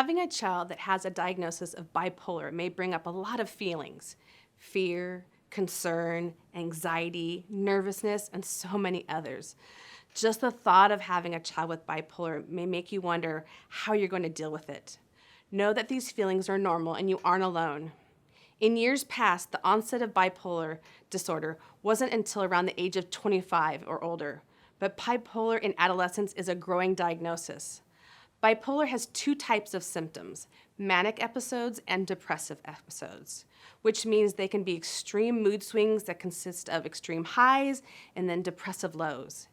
Having a child that has a diagnosis of bipolar may bring up a lot of feelings: fear, concern, anxiety, nervousness, and so many others. Just the thought of having a child with bipolar may make you wonder how you're going to deal with it. Know that these feelings are normal and you aren't alone. In years past, the onset of bipolar disorder wasn't until around the age of 25 or older, but bipolar in adolescence is a growing diagnosis. Bipolar has two types of symptoms: manic episodes and depressive episodes, which means they can be extreme mood swings that consist of extreme highs and then depressive lows.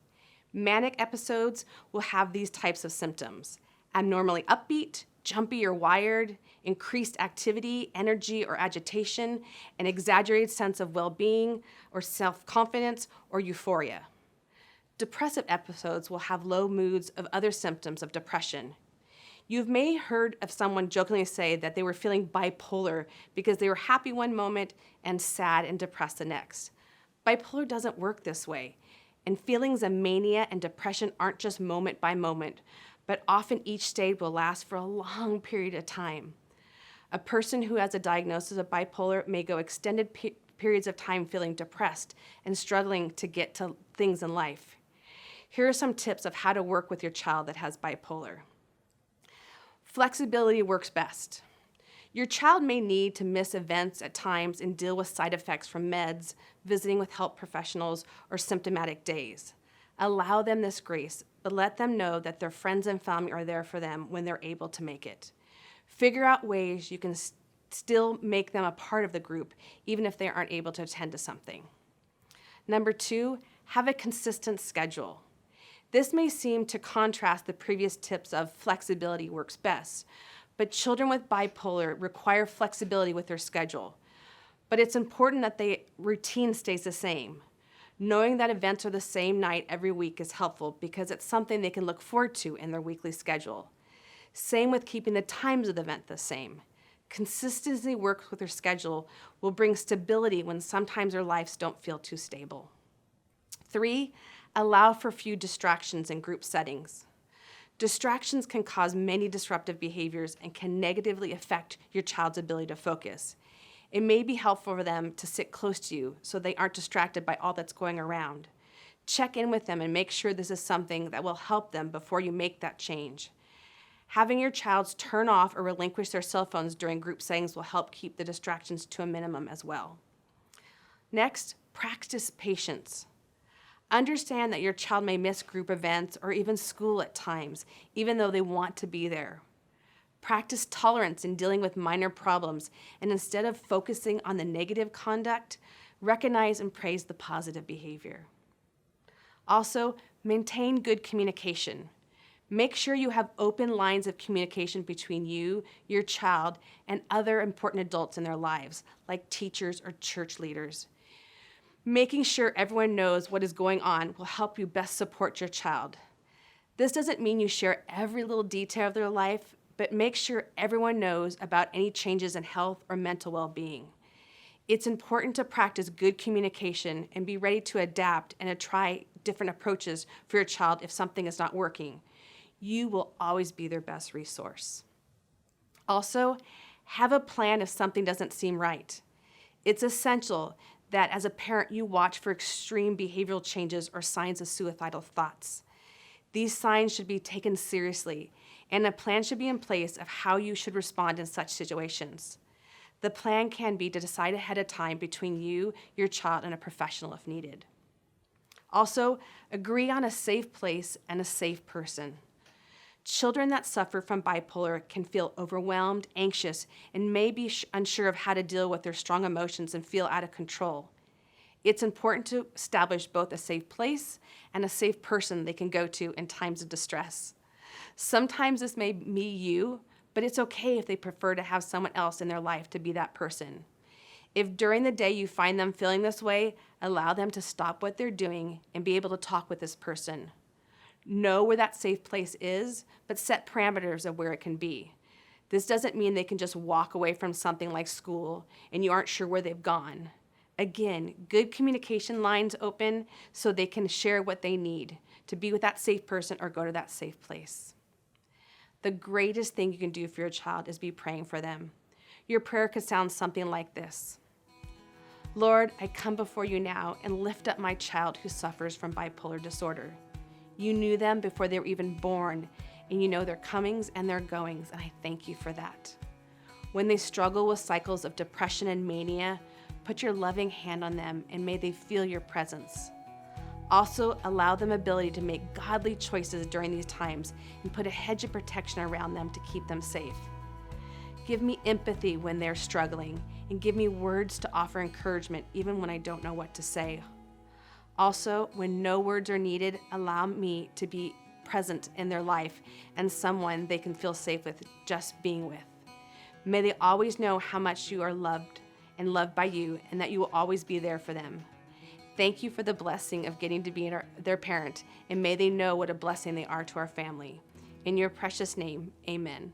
Manic episodes will have these types of symptoms: abnormally upbeat, jumpy or wired, increased activity, energy or agitation, an exaggerated sense of well-being or self-confidence or euphoria. Depressive episodes will have low moods of other symptoms of depression. You may have heard of someone jokingly say that they were feeling bipolar because they were happy one moment and sad and depressed the next. Bipolar doesn't work this way, and feelings of mania and depression aren't just moment by moment, but often each stage will last for a long period of time. A person who has a diagnosis of bipolar may go extended periods of time feeling depressed and struggling to get to things in life. Here are some tips of how to work with your child that has bipolar. Flexibility works best. Your child may need to miss events at times and deal with side effects from meds, visiting with health professionals, or symptomatic days. Allow them this grace, but let them know that their friends and family are there for them when they're able to make it. Figure out ways you can still make them a part of the group, even if they aren't able to attend to something. Number 2, have a consistent schedule. This may seem to contrast the previous tips of flexibility works best, but children with bipolar require flexibility with their schedule. But it's important that the routine stays the same. Knowing that events are the same night every week is helpful because it's something they can look forward to in their weekly schedule. Same with keeping the times of the event the same. Consistency works with their schedule will bring stability when sometimes their lives don't feel too stable. 3, allow for few distractions in group settings. Distractions can cause many disruptive behaviors and can negatively affect your child's ability to focus. It may be helpful for them to sit close to you so they aren't distracted by all that's going around. Check in with them and make sure this is something that will help them before you make that change. Having your child turn off or relinquish their cell phones during group settings will help keep the distractions to a minimum as well. Next, practice patience. Understand that your child may miss group events or even school at times, even though they want to be there. Practice tolerance in dealing with minor problems, and instead of focusing on the negative conduct, recognize and praise the positive behavior. Also, maintain good communication. Make sure you have open lines of communication between you, your child, and other important adults in their lives, like teachers or church leaders. Making sure everyone knows what is going on will help you best support your child. This doesn't mean you share every little detail of their life, but make sure everyone knows about any changes in health or mental well-being. It's important to practice good communication and be ready to adapt and to try different approaches for your child if something is not working. You will always be their best resource. Also, have a plan if something doesn't seem right. It's essential that as a parent you watch for extreme behavioral changes or signs of suicidal thoughts. These signs should be taken seriously, and a plan should be in place of how you should respond in such situations. The plan can be to decide ahead of time between you, your child, and a professional if needed. Also, agree on a safe place and a safe person. Children that suffer from bipolar can feel overwhelmed, anxious, and may be unsure of how to deal with their strong emotions and feel out of control. It's important to establish both a safe place and a safe person they can go to in times of distress. Sometimes this may be you, but it's okay if they prefer to have someone else in their life to be that person. If during the day you find them feeling this way, allow them to stop what they're doing and be able to talk with this person. Know where that safe place is, but set parameters of where it can be. This doesn't mean they can just walk away from something like school and you aren't sure where they've gone. Again, good communication lines open so they can share what they need to be with that safe person or go to that safe place. The greatest thing you can do for your child is be praying for them. Your prayer could sound something like this. Lord, I come before you now and lift up my child who suffers from bipolar disorder. You knew them before they were even born, and you know their comings and their goings, and I thank you for that. When they struggle with cycles of depression and mania, put your loving hand on them and may they feel your presence. Also, allow them ability to make godly choices during these times and put a hedge of protection around them to keep them safe. Give me empathy when they're struggling and give me words to offer encouragement even when I don't know what to say. Also, when no words are needed, allow me to be present in their life and someone they can feel safe with just being with. May they always know how much you are loved and loved by you and that you will always be there for them. Thank you for the blessing of getting to be their parent, and may they know what a blessing they are to our family. In your precious name, amen.